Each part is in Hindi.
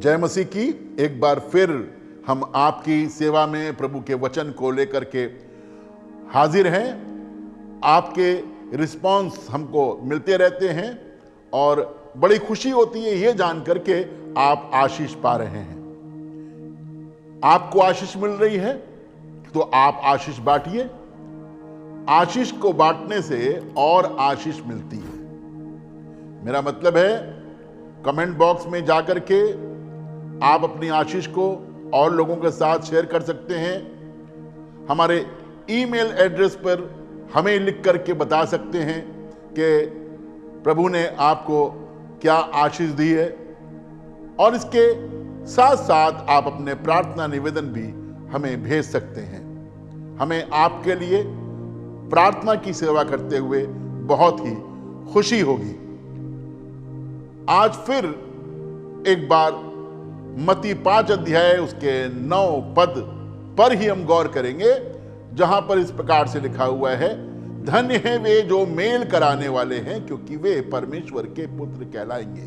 जय मसीह की। एक बार फिर हम आपकी सेवा में प्रभु के वचन को लेकर के हाजिर हैं। आपके रिस्पांस हमको मिलते रहते हैं और बड़ी खुशी होती है ये जान करके आप आशीष पा रहे हैं। आपको आशीष मिल रही है तो आप आशीष बांटिए। आशीष को बांटने से और आशीष मिलती है। मेरा मतलब है कमेंट बॉक्स में जाकर के आप अपनी आशीष को और लोगों के साथ शेयर कर सकते हैं। हमारे ईमेल एड्रेस पर हमें लिख करके बता सकते हैं कि प्रभु ने आपको क्या आशीष दी है, और इसके साथ साथ आप अपने प्रार्थना निवेदन भी हमें भेज सकते हैं। हमें आपके लिए प्रार्थना की सेवा करते हुए बहुत ही खुशी होगी। आज फिर एक बार मत्ती 5 अध्याय उसके 9 पद पर ही हम गौर करेंगे, जहां पर इस प्रकार से लिखा हुआ है, धन्य है वे जो मेल कराने वाले हैं, क्योंकि वे परमेश्वर के पुत्र कहलाएंगे।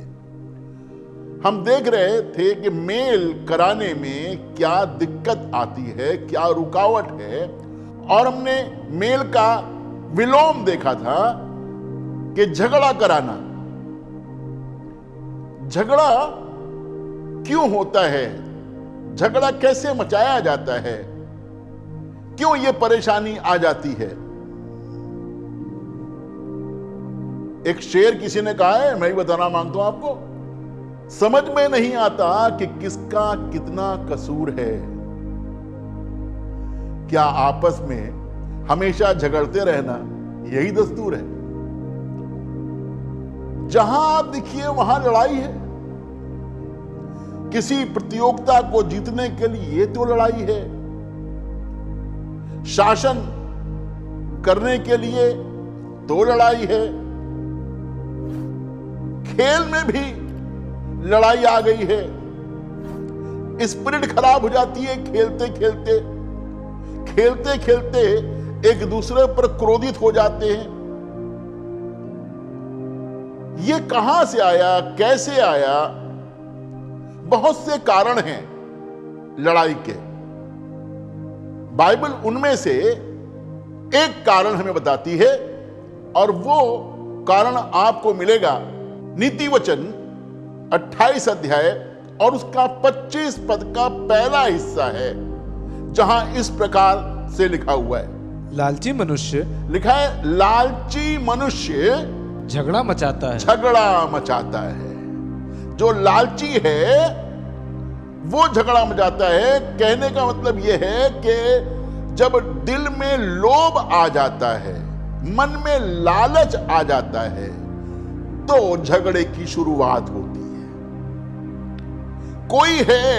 हम देख रहे थे कि मेल कराने में क्या दिक्कत आती है, क्या रुकावट है, और हमने मेल का विलोम देखा था कि झगड़ा कराना। झगड़ा क्यों होता है, झगड़ा कैसे मचाया जाता है, क्यों यह परेशानी आ जाती है। एक शेर किसी ने कहा है, मैं भी बताना मांगता हूं आपको, समझ में नहीं आता कि किसका कितना कसूर है। क्या आपस में हमेशा झगड़ते रहना यही दस्तूर है? जहां आप देखिए वहां लड़ाई है। किसी प्रतियोगिता को जीतने के लिए तो लड़ाई है, शासन करने के लिए तो लड़ाई है, खेल में भी लड़ाई आ गई है। स्पिरिट खराब हो जाती है खेलते खेलते। खेलते खेलते एक दूसरे पर क्रोधित हो जाते हैं। ये कहां से आया, कैसे आया? बहुत से कारण हैं लड़ाई के। बाइबल उनमें से एक कारण हमें बताती है, और वो कारण आपको मिलेगा नीति वचन 28 अध्याय और उसका 25 पद का पहला हिस्सा है, जहां इस प्रकार से लिखा हुआ है, लालची मनुष्य, लिखा है लालची मनुष्य झगड़ा मचाता है। झगड़ा मचाता है। जो लालची है वो झगड़ा मचाता है। कहने का मतलब यह है कि जब दिल में लोभ आ जाता है, मन में लालच आ जाता है, तो झगड़े की शुरुआत होती है। कोई है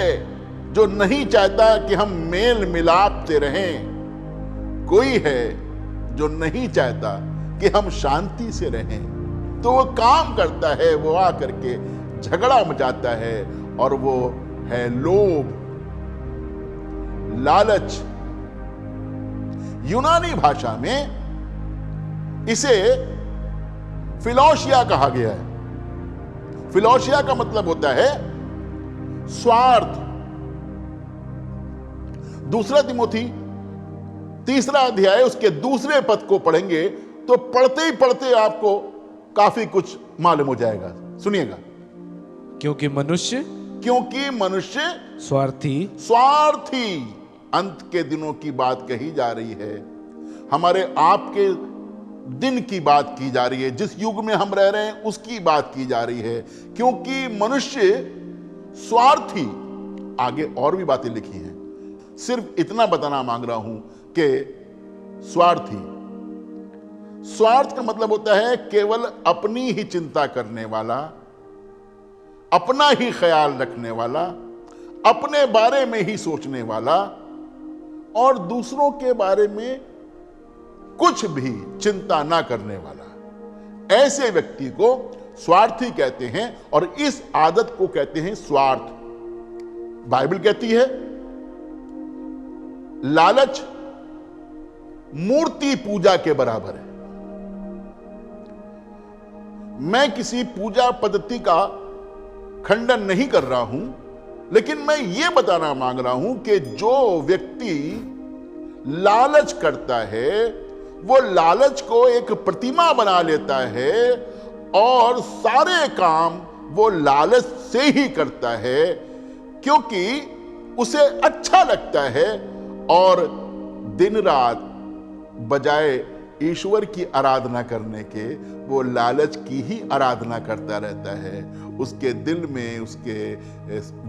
जो नहीं चाहता कि हम मेल मिलाप से रहें, कोई है जो नहीं चाहता कि हम शांति से रहें, तो वो काम करता है, वो आकर के झगड़ा मचाता है, और वो है लोभ, लालच। यूनानी भाषा में इसे फिलौशिया कहा गया है। फिलौशिया का मतलब होता है स्वार्थ। दूसरा तिमोथी 3 अध्याय उसके दूसरे पद को पढ़ेंगे तो पढ़ते ही पढ़ते आपको काफी कुछ मालूम हो जाएगा। सुनिएगा, क्योंकि मनुष्य स्वार्थी अंत के दिनों की बात कही जा रही है। हमारे आपके दिन की बात की जा रही है, जिस युग में हम रह रहे हैं उसकी बात की जा रही है। क्योंकि मनुष्य स्वार्थी, आगे और भी बातें लिखी हैं, सिर्फ इतना बताना मांग रहा हूं कि स्वार्थी। स्वार्थ का मतलब होता है केवल अपनी ही चिंता करने वाला, अपना ही ख्याल रखने वाला, अपने बारे में ही सोचने वाला, और दूसरों के बारे में कुछ भी चिंता ना करने वाला। ऐसे व्यक्ति को स्वार्थी कहते हैं, और इस आदत को कहते हैं स्वार्थ। बाइबल कहती है लालच मूर्ति पूजा के बराबर है। मैं किसी पूजा पद्धति का खंडन नहीं कर रहा हूं, लेकिन मैं ये बताना मांग रहा हूं कि जो व्यक्ति लालच करता है वो लालच को एक प्रतिमा बना लेता है और सारे काम वो लालच से ही करता है, क्योंकि उसे अच्छा लगता है और दिन रात बजाय ईश्वर की आराधना करने के वो लालच की ही आराधना करता रहता है। उसके दिल में, उसके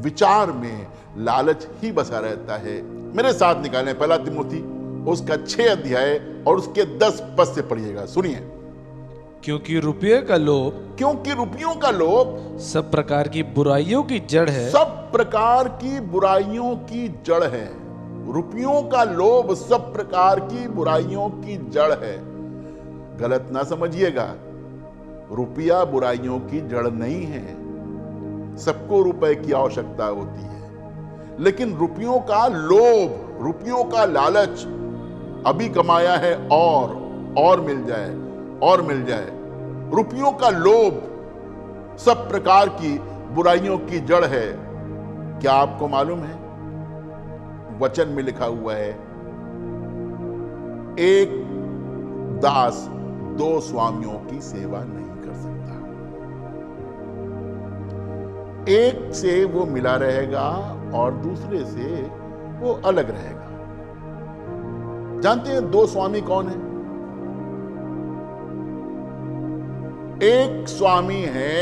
विचार में लालच ही बसा रहता है। मेरे साथ निकालें पहला तिमोथी उसका 6 अध्याय और उसके 10 पद से पढ़िएगा, सुनिए। क्योंकि रुपये का लोभ, क्योंकि रुपयों का लोभ सब प्रकार की बुराइयों की जड़ है। सब प्रकार की बुराइयों की जड़ है। रुपयों का लोभ सब प्रकार की बुराइयों की जड़ है। गलत ना समझिएगा, रुपया बुराइयों की जड़ नहीं है। सबको रुपए की आवश्यकता होती है, लेकिन रुपयों का लोभ, रुपयों का लालच, अभी कमाया है और मिल जाए, और मिल जाए। रुपयों का लोभ सब प्रकार की बुराइयों की जड़ है। क्या आपको मालूम है? वचन में लिखा हुआ है, एक दास 2 स्वामियों की सेवा नहीं कर सकता। एक से वो मिला रहेगा और दूसरे से वो अलग रहेगा। जानते हैं 2 स्वामी कौन है? एक स्वामी है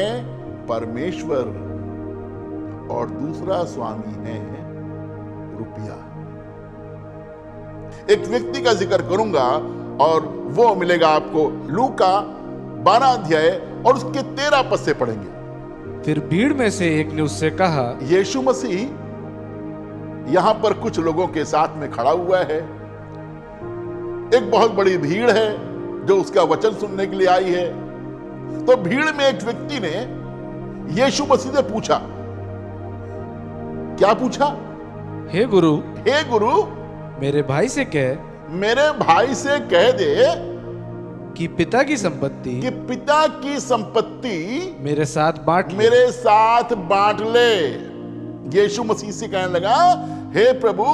परमेश्वर और दूसरा स्वामी है रुपया। एक व्यक्ति का जिक्र करूंगा और वो मिलेगा आपको लूका 12 अध्याय और उसके 13 पद से पढ़ेंगे। फिर भीड़ में से एक ने उससे कहा, यीशु मसीह यहां पर कुछ लोगों के साथ में खड़ा हुआ है। एक बहुत बड़ी भीड़ है जो उसका वचन सुनने के लिए आई है। तो भीड़ में एक व्यक्ति ने यीशु मसीह से पूछा, क्या पूछा? हे गुरु, मेरे भाई से कह, मेरे भाई से कह दे कि पिता की संपत्ति मेरे साथ बांट ले। यीशु मसीह से कहने लगा, हे प्रभु,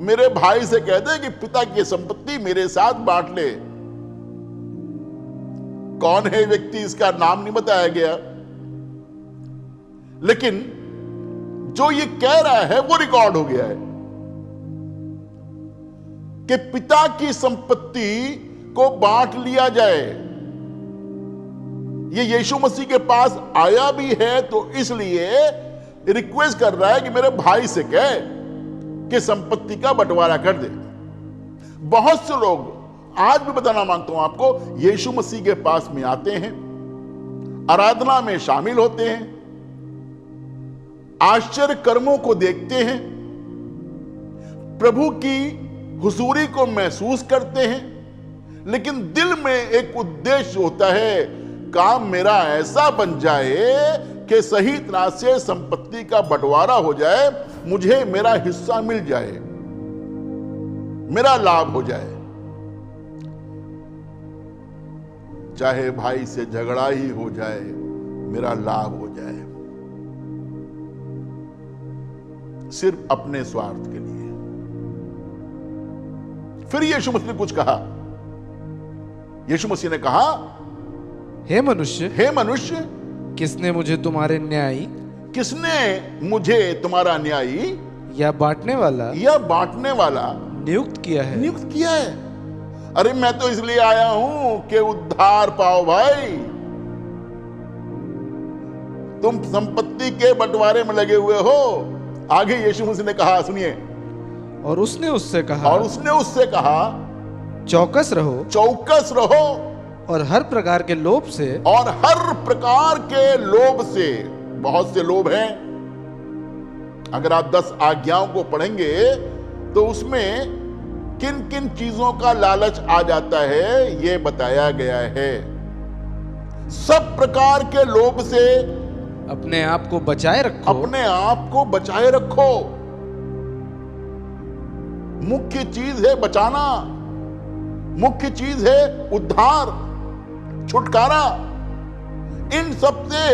मेरे भाई से कह दे कि पिता की संपत्ति मेरे साथ बांट ले। कौन है व्यक्ति, इसका नाम नहीं बताया गया, लेकिन जो ये कह रहा है वो रिकॉर्ड हो गया है कि पिता की संपत्ति को बांट लिया जाए। ये यीशु मसीह के पास आया भी है तो इसलिए रिक्वेस्ट कर रहा है कि मेरे भाई से कह कि संपत्ति का बंटवारा कर दे। बहुत से लोग, आज भी बताना मांगता हूं आपको, यीशु मसीह के पास में आते हैं, आराधना में शामिल होते हैं, आश्चर्य कर्मों को देखते हैं, प्रभु की हुजूरी को महसूस करते हैं, लेकिन दिल में एक उद्देश्य होता है, काम मेरा ऐसा बन जाए कि सही तरह से संपत्ति का बंटवारा हो जाए, मुझे मेरा हिस्सा मिल जाए, मेरा लाभ हो जाए। चाहे भाई से झगड़ा ही हो जाए, मेरा लाभ हो जाए, सिर्फ अपने स्वार्थ के लिए। फिर यीशु मसीह ने कुछ कहा। यीशु मसीह ने कहा, हे मनुष्य, किसने मुझे तुम्हारा न्यायी या बांटने वाला नियुक्त किया है? अरे मैं तो इसलिए आया हूं कि उद्धार पाओ भाई। तुम संपत्ति के बंटवारे में लगे हुए हो। आगे यीशु मसीह ने कहा, सुनिए, और उसने उससे कहा, चौकस रहो और हर प्रकार के लोभ से, बहुत से लोभ हैं। अगर आप 10 आज्ञाओं को पढ़ेंगे तो उसमें किन किन चीजों का लालच आ जाता है यह बताया गया है। सब प्रकार के लोभ से अपने आप को बचाए रखो। मुख्य चीज है बचाना, मुख्य चीज है उद्धार, छुटकारा। इन सब से,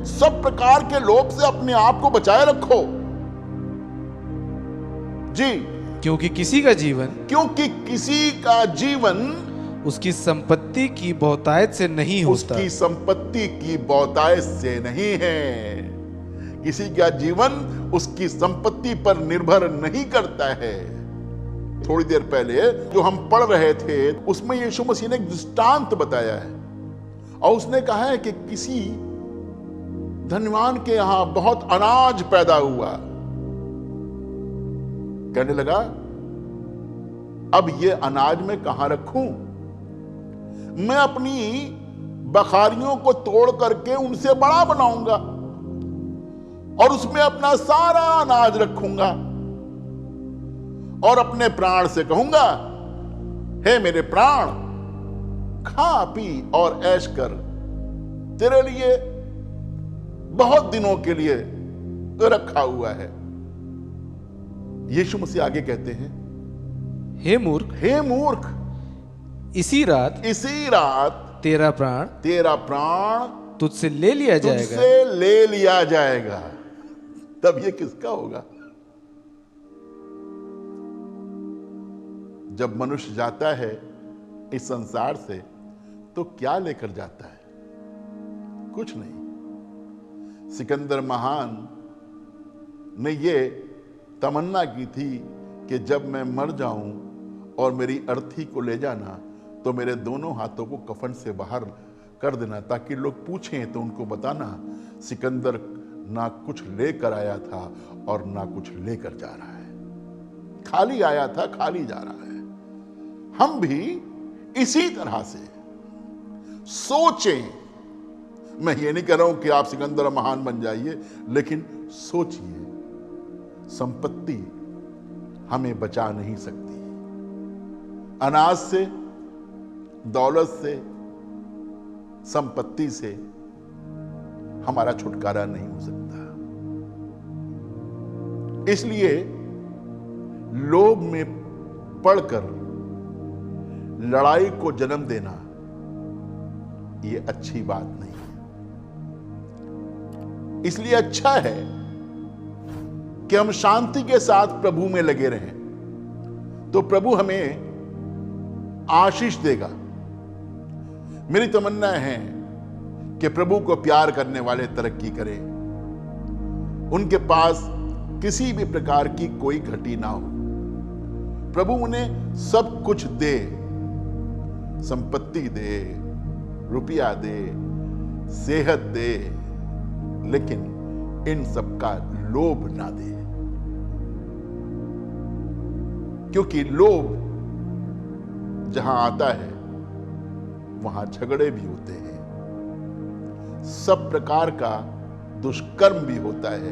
सब प्रकार के लोभ से अपने आप को बचाए रखो। जी, क्योंकि किसी का जीवन क्योंकि किसी का जीवन उसकी संपत्ति की बहुतायत से नहीं होता। उसकी संपत्ति की बहुतायत से नहीं है। किसी का जीवन उसकी संपत्ति पर निर्भर नहीं करता है। थोड़ी देर पहले जो हम पढ़ रहे थे उसमें यीशु मसीह ने एक दृष्टांत बताया है और उसने कहा है कि किसी धनवान के यहां बहुत अनाज पैदा हुआ। कहने लगा, अब ये अनाज मैं कहां रखूं? मैं अपनी बखारियों को तोड़ करके उनसे बड़ा बनाऊंगा और उसमें अपना सारा अनाज रखूंगा और अपने प्राण से कहूंगा, हे मेरे प्राण, खा पी और ऐश कर, तेरे लिए बहुत दिनों के लिए रखा हुआ है। यीशु मसीह आगे कहते हैं, हे मूर्ख, हे मूर्ख, इसी रात तेरा प्राण तुझसे ले लिया जाएगा। तुझसे ले लिया जाएगा। तब ये किसका होगा? जब मनुष्य जाता है इस संसार से तो क्या लेकर जाता है? कुछ नहीं। सिकंदर महान ने ये तमन्ना की थी कि जब मैं मर जाऊं और मेरी अर्थी को ले जाना तो मेरे दोनों हाथों को कफन से बाहर कर देना, ताकि लोग पूछें तो उनको बताना सिकंदर ना कुछ लेकर आया था और ना कुछ लेकर जा रहा है। खाली आया था, खाली जा रहा है। हम भी इसी तरह से सोचें। मैं ये नहीं कह रहा हूं कि आप सिकंदर महान बन जाइए, लेकिन सोचिए, संपत्ति हमें बचा नहीं सकती। अनाज से, दौलत से, संपत्ति से हमारा छुटकारा नहीं हो सकता। इसलिए लोभ में पड़कर लड़ाई को जन्म देना यह अच्छी बात नहीं है। इसलिए अच्छा है कि हम शांति के साथ प्रभु में लगे रहें, तो प्रभु हमें आशीष देगा। मेरी तमन्ना है कि प्रभु को प्यार करने वाले तरक्की करें, उनके पास किसी भी प्रकार की कोई घटी ना हो। प्रभु उन्हें सब कुछ दे, संपत्ति दे, रुपया दे, सेहत दे, लेकिन इन सब का लोभ ना दे, क्योंकि लोभ जहां आता है वहां झगड़े भी होते हैं, सब प्रकार का दुष्कर्म भी होता है,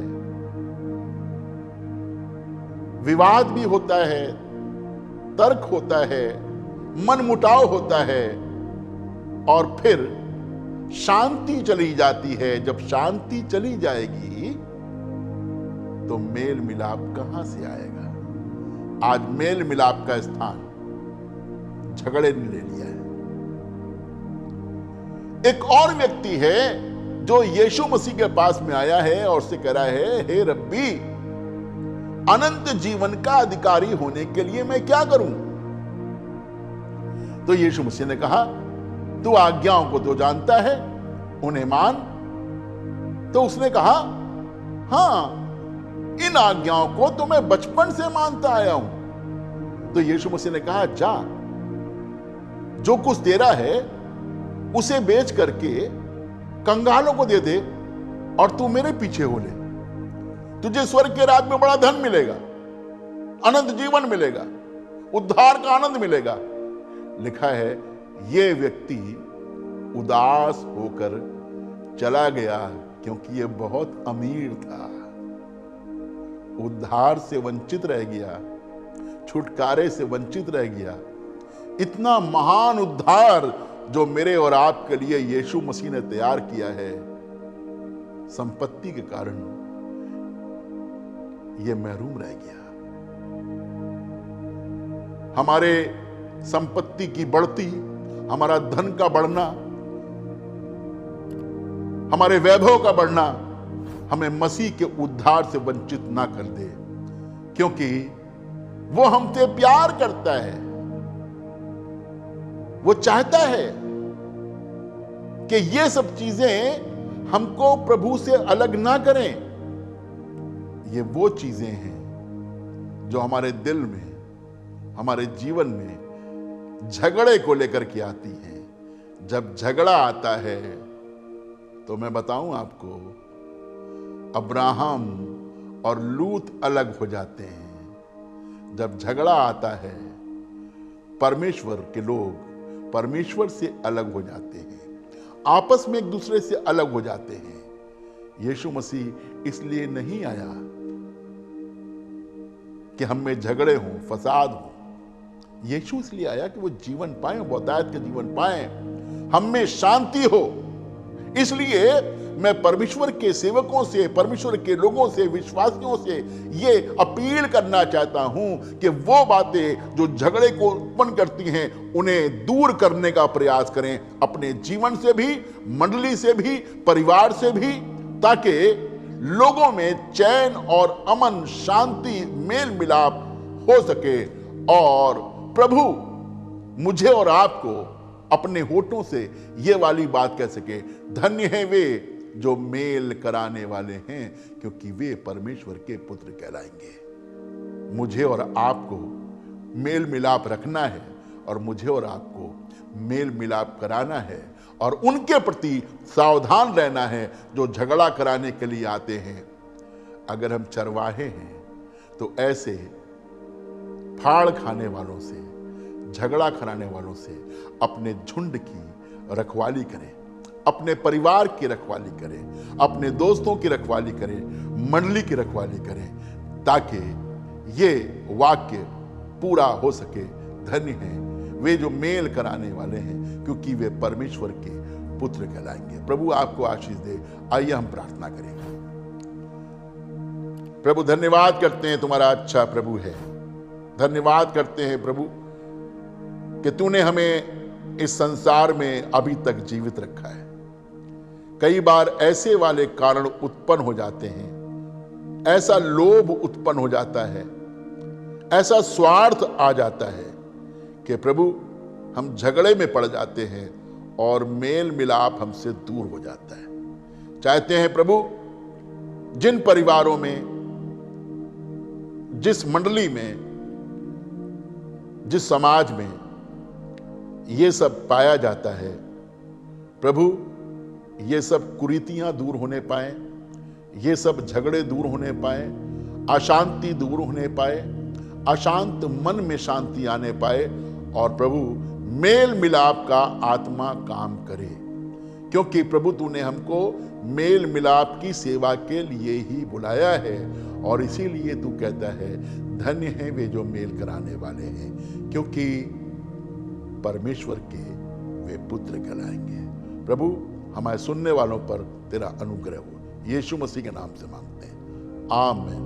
विवाद भी होता है, तर्क होता है, मनमुटाव होता है और फिर शांति चली जाती है। जब शांति चली जाएगी तो मेल मिलाप कहां से आएगा? आज मेल मिलाप का स्थान झगड़े ने ले लिया है। एक और व्यक्ति है जो यीशु मसीह के पास में आया है और उससे कह रहा है, हे रब्बी, अनंत जीवन का अधिकारी होने के लिए मैं क्या करूं? तो यीशु मसीह ने कहा, तू आज्ञाओं को तो जानता है, उन्हें मान। तो उसने कहा, हां, इन आज्ञाओं को तो मैं बचपन से मानता आया हूं। तो यीशु मसीह ने कहा, जा, जो कुछ तेरा है उसे बेच करके कंगालों को दे दे और तू मेरे पीछे हो ले। तुझे स्वर्ग के राज्य में बड़ा धन मिलेगा, अनंत जीवन मिलेगा, उद्धार का आनंद मिलेगा। लिखा है, यह व्यक्ति उदास होकर चला गया क्योंकि यह बहुत अमीर था, उद्धार से वंचित रह गया, छुटकारे से वंचित रह गया। इतना महान उद्धार जो मेरे और आपके लिए यीशु मसीह ने तैयार किया है, संपत्ति के कारण यह महरूम रह गया। हमारे संपत्ति की बढ़ती, हमारा धन का बढ़ना, हमारे वैभव का बढ़ना हमें मसीह के उद्धार से वंचित ना कर दे, क्योंकि वो हमसे प्यार करता है, वो चाहता है कि ये सब चीजें हमको प्रभु से अलग ना करें। ये वो चीजें हैं जो हमारे दिल में, हमारे जीवन में झगड़े को लेकर के आती हैं। जब झगड़ा आता है तो मैं बताऊं आपको, अब्राहम और लूत अलग हो जाते हैं। जब झगड़ा आता है, परमेश्वर के लोग परमेश्वर से अलग हो जाते हैं, आपस में एक दूसरे से अलग हो जाते हैं। यीशु मसीह इसलिए नहीं आया कि हम में झगड़े हों, फसाद हो। यीशु इसलिए आया कि वो जीवन पाए, बहुतायत का जीवन पाए, हम में शांति हो। इसलिए मैं परमेश्वर के सेवकों से, परमेश्वर के लोगों से, विश्वासियों से ये अपील करना चाहता हूं कि वो बातें जो झगड़े को उत्पन्न करती हैं उन्हें दूर करने का प्रयास करें, अपने जीवन से भी, मंडली से भी, परिवार से भी, ताकि लोगों में चैन और अमन, शांति, मेल मिलाप हो सके और प्रभु मुझे और आपको अपने होठों से ये वाली बात कह सके, धन्य है वे जो मेल कराने वाले हैं, क्योंकि वे परमेश्वर के पुत्र कहलाएंगे। मुझे और आपको मेल मिलाप रखना है और मुझे और आपको मेल मिलाप कराना है और उनके प्रति सावधान रहना है जो झगड़ा कराने के लिए आते हैं। अगर हम चरवाहे हैं तो ऐसे फाड़ खाने वालों से, झगड़ा कराने वालों से अपने झुंड की रखवाली करें, अपने परिवार की रखवाली करें, अपने दोस्तों की रखवाली करें, मंडली की रखवाली करें, ताकि ये वाक्य पूरा हो सके। धन्य हैं वे जो मेल कराने वाले हैं, क्योंकि वे परमेश्वर के पुत्र कहलाएंगे। प्रभु आपको आशीष दे। आइए हम प्रार्थना करेंगे। प्रभु धन्यवाद करते हैं, तुम्हारा अच्छा प्रभु है। धन्यवाद करते हैं प्रभु कि तूने हमें इस संसार में अभी तक जीवित रखा है। कई बार ऐसे वाले कारण उत्पन्न हो जाते हैं, ऐसा लोभ उत्पन्न हो जाता है, ऐसा स्वार्थ आ जाता है कि प्रभु हम झगड़े में पड़ जाते हैं और मेल मिलाप हमसे दूर हो जाता है। चाहते हैं प्रभु जिन परिवारों में, जिस मंडली में, जिस समाज में ये सब पाया जाता है, प्रभु ये सब कुरीतियां दूर होने पाए, ये सब झगड़े दूर होने पाए, अशांति दूर होने पाए, अशांत मन में शांति आने पाए और प्रभु मेल मिलाप का आत्मा काम करे। क्योंकि प्रभु तूने हमको मेल मिलाप की सेवा के लिए ही बुलाया है और इसीलिए तू कहता है धन्य हैं वे जो मेल कराने वाले हैं, क्योंकि परमेश्वर के वे पुत्र कहलाएंगे। प्रभु हमारे सुनने वालों पर तेरा अनुग्रह हो, यीशु मसीह के नाम से मांगते हैं, आमीन।